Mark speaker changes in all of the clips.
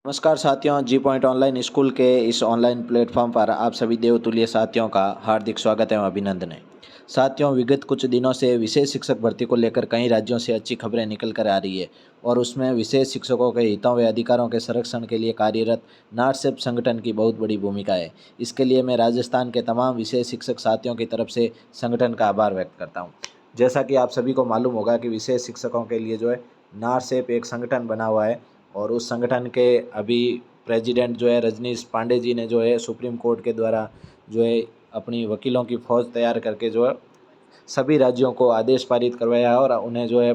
Speaker 1: नमस्कार साथियों, जी point online school के इस ऑनलाइन प्लेटफॉर्म पर आप सभी देवतुल्य साथियों का हार्दिक स्वागत एवं अभिनंदन है। साथियों, विगत कुछ दिनों से विशेष शिक्षक भर्ती को लेकर कई राज्यों से अच्छी खबरें निकल कर आ रही है और उसमें विशेष शिक्षकों के हितों व अधिकारों के संरक्षण के लिए कार्यरत नारसेप संगठन की बहुत बड़ी भूमिका है। इसके लिए मैं राजस्थान के तमाम विशेष शिक्षक साथियों की तरफ से संगठन का आभार व्यक्त करता हूँ। जैसा कि आप सभी को मालूम होगा कि विशेष शिक्षकों के लिए जो है नारसेप एक संगठन बना हुआ है और उस संगठन के अभी प्रेसिडेंट जो है रजनीश पांडे जी ने जो है सुप्रीम कोर्ट के द्वारा जो है अपनी वकीलों की फ़ौज तैयार करके जो है सभी राज्यों को आदेश पारित करवाया है और उन्हें जो है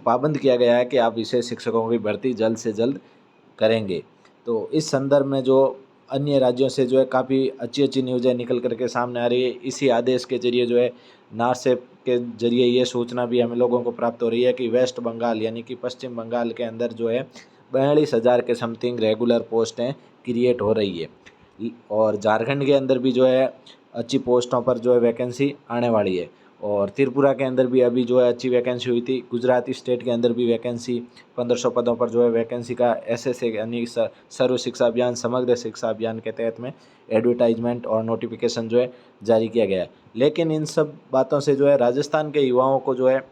Speaker 1: पाबंद किया गया है कि आप विशेष शिक्षकों की भर्ती जल्द से जल्द करेंगे। तो इस संदर्भ में जो अन्य राज्यों से जो है काफ़ी अच्छी अच्छी न्यूज़ें निकल करके सामने आ रही है। इसी आदेश के जरिए जो है नारसेप के जरिए ये सूचना भी हमें लोगों को प्राप्त हो रही है कि वेस्ट बंगाल यानी कि पश्चिम बंगाल के अंदर जो है 42,000 के समथिंग रेगुलर पोस्टें क्रिएट हो रही है और झारखंड के अंदर भी जो है अच्छी पोस्टों पर जो है वैकेंसी आने वाली है और त्रिपुरा के अंदर भी अभी जो है अच्छी वैकेंसी हुई थी। गुजरात स्टेट के अंदर भी वैकेंसी 1500 पदों पर जो है वैकेंसी का एसएसए यानी सर्व शिक्षा अभियान समग्र शिक्षा अभियान के तहत में एडवर्टाइजमेंट और नोटिफिकेशन जो है जारी किया गया है। लेकिन इन सब बातों से जो है राजस्थान के युवाओं को जो है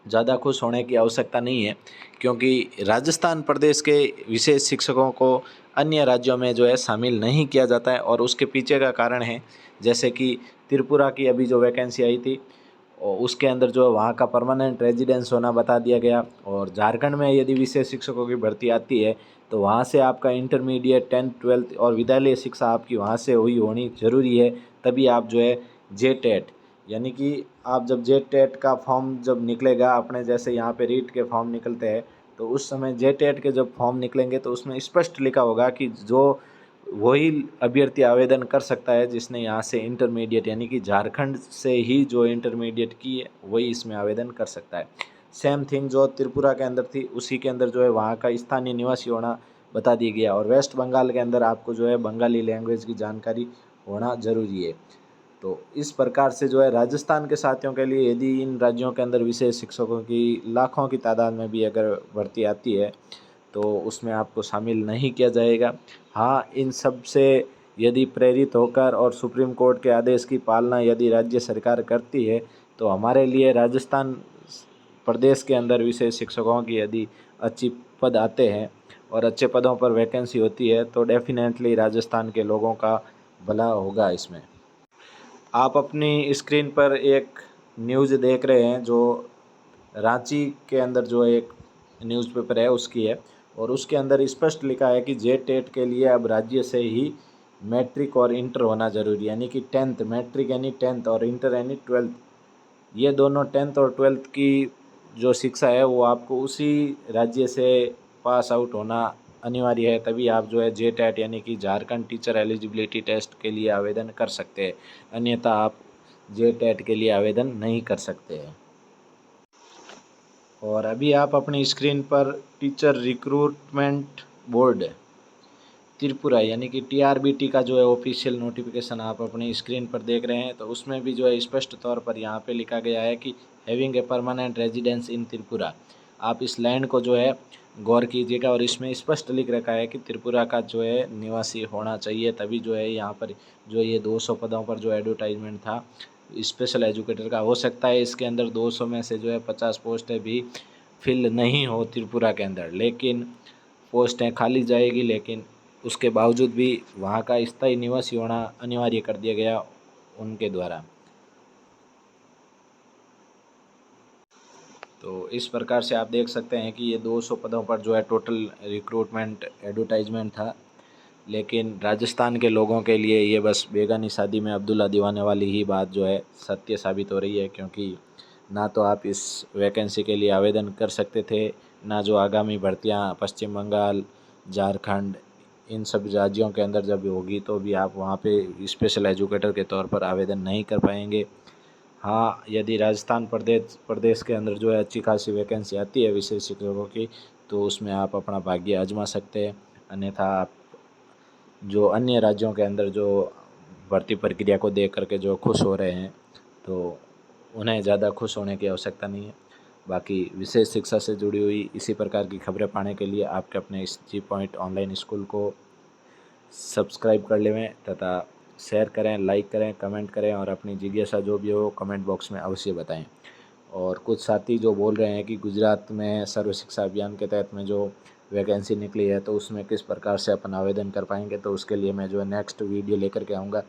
Speaker 1: ज़्यादा खुश होने की आवश्यकता नहीं है, क्योंकि राजस्थान प्रदेश के विशेष शिक्षकों को अन्य राज्यों में जो है शामिल नहीं किया जाता है और उसके पीछे का कारण है जैसे कि त्रिपुरा की अभी जो वैकेंसी आई थी और उसके अंदर जो है वहाँ का परमानेंट रेजिडेंस होना बता दिया गया और झारखंड में यदि विशेष शिक्षकों की भर्ती आती है तो वहाँ से आपका इंटरमीडिएट 10th 12th और विद्यालय शिक्षा आपकी वहाँ से हुई होनी ज़रूरी है, तभी आप जो है जे टेट यानी कि आप जब जे टेट का फॉर्म जब निकलेगा अपने जैसे यहाँ पे रीट के फॉर्म निकलते हैं तो उस समय जे टेट के जब फॉर्म निकलेंगे तो उसमें स्पष्ट लिखा होगा कि जो वही अभ्यर्थी आवेदन कर सकता है जिसने यहाँ से इंटरमीडिएट यानी कि झारखंड से ही जो इंटरमीडिएट की है वही इसमें आवेदन कर सकता है। सेम थिंग जो त्रिपुरा के अंदर थी उसी के अंदर जो है वहाँ का स्थानीय निवासी होना बता दिया गया और वेस्ट बंगाल के अंदर आपको जो है बंगाली लैंग्वेज की जानकारी होना ज़रूरी है। तो इस प्रकार से जो है राजस्थान के साथियों के लिए यदि इन राज्यों के अंदर विशेष शिक्षकों की लाखों की तादाद में भी अगर भर्ती आती है तो उसमें आपको शामिल नहीं किया जाएगा। हाँ, इन सब से यदि प्रेरित होकर और सुप्रीम कोर्ट के आदेश की पालना यदि राज्य सरकार करती है तो हमारे लिए राजस्थान प्रदेश के अंदर विशेष शिक्षकों की यदि अच्छी पद आते हैं और अच्छे पदों पर वैकेंसी होती है तो डेफिनेटली राजस्थान के लोगों का भला होगा। इसमें आप अपनी स्क्रीन पर एक न्यूज़ देख रहे हैं जो रांची के अंदर जो एक न्यूज़पेपर है उसकी है और उसके अंदर स्पष्ट लिखा है कि जे टेट के लिए अब राज्य से ही मैट्रिक और इंटर होना ज़रूरी यानी कि 10th मैट्रिक यानी 10th और इंटर यानी 12th, ये दोनों 10th और 12th की जो शिक्षा है वो आपको उसी राज्य से पास आउट होना अनिवार्य है, तभी आप जो है जे टेट यानी कि झारखंड टीचर एलिजिबिलिटी टेस्ट के लिए आवेदन कर सकते हैं, अन्यथा आप जे टेट के लिए आवेदन नहीं कर सकते हैं। और अभी आप अपनी स्क्रीन पर टीचर रिक्रूटमेंट बोर्ड त्रिपुरा यानी कि टीआरबीटी का जो है ऑफिशियल नोटिफिकेशन आप अपनी स्क्रीन पर देख रहे हैं तो उसमें भी जो है स्पष्ट तौर पर यहाँ पे लिखा गया है कि हैविंग ए परमानेंट रेजिडेंस इन त्रिपुरा। आप इस लाइन को जो है गौर कीजिएगा और इसमें स्पष्ट लिख रखा है कि त्रिपुरा का जो है निवासी होना चाहिए, तभी जो है यहाँ पर जो ये 200 पदों पर जो एडवर्टाइजमेंट था स्पेशल एजुकेटर का, हो सकता है इसके अंदर 200 में से जो है 50 पोस्टें भी फिल नहीं हो त्रिपुरा के अंदर, लेकिन पोस्टें खाली जाएगी, लेकिन उसके बावजूद भी वहाँ का स्थायी निवासी होना अनिवार्य कर दिया गया उनके द्वारा। तो इस प्रकार से आप देख सकते हैं कि ये 200 पदों पर जो है टोटल रिक्रूटमेंट एडवर्टाइजमेंट था, लेकिन राजस्थान के लोगों के लिए ये बस बेगानी शादी में अब्दुल्ला दीवाने वाली ही बात जो है सत्य साबित हो रही है, क्योंकि ना तो आप इस वैकेंसी के लिए आवेदन कर सकते थे, ना जो आगामी भर्तियां पश्चिम बंगाल, झारखंड इन सब राज्यों के अंदर जब होगी तो भी आप वहाँ पे स्पेशल एजुकेटर के तौर पर आवेदन नहीं कर पाएंगे। हाँ, यदि राजस्थान प्रदेश प्रदेश के अंदर जो है अच्छी खासी वैकेंसी आती है विशेष शिक्षकों की तो उसमें आप अपना भाग्य आजमा सकते हैं, अन्यथा आप जो अन्य राज्यों के अंदर जो भर्ती प्रक्रिया को देख करके जो खुश हो रहे हैं तो उन्हें ज़्यादा खुश होने की आवश्यकता नहीं है। बाकी विशेष शिक्षा से जुड़ी हुई इसी प्रकार की खबरें पाने के लिए आपके अपने इस जी पॉइंट ऑनलाइन स्कूल को सब्सक्राइब कर लेवें तथा शेयर करें, लाइक करें, कमेंट करें और अपनी जिज्ञासा जो भी हो कमेंट बॉक्स में अवश्य बताएं। और कुछ साथी जो बोल रहे हैं कि गुजरात में सर्व शिक्षा अभियान के तहत में जो वैकेंसी निकली है तो उसमें किस प्रकार से अपन आवेदन कर पाएंगे, तो उसके लिए मैं जो है नेक्स्ट वीडियो लेकर के आऊँगा,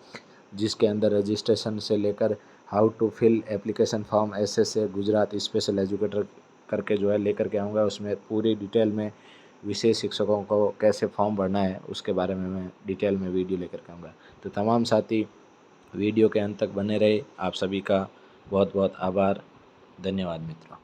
Speaker 1: जिसके अंदर रजिस्ट्रेशन से लेकर how to fill application form ऐसे गुजरात स्पेशल एजुकेटर करके जो है लेकर के आऊँगा। उसमें पूरी डिटेल में विशेष शिक्षकों को कैसे फॉर्म भरना है उसके बारे में मैं डिटेल में वीडियो लेकर के आऊँगा। तो तमाम साथी वीडियो के अंत तक बने रहे। आप सभी का बहुत बहुत आभार। धन्यवाद मित्रों।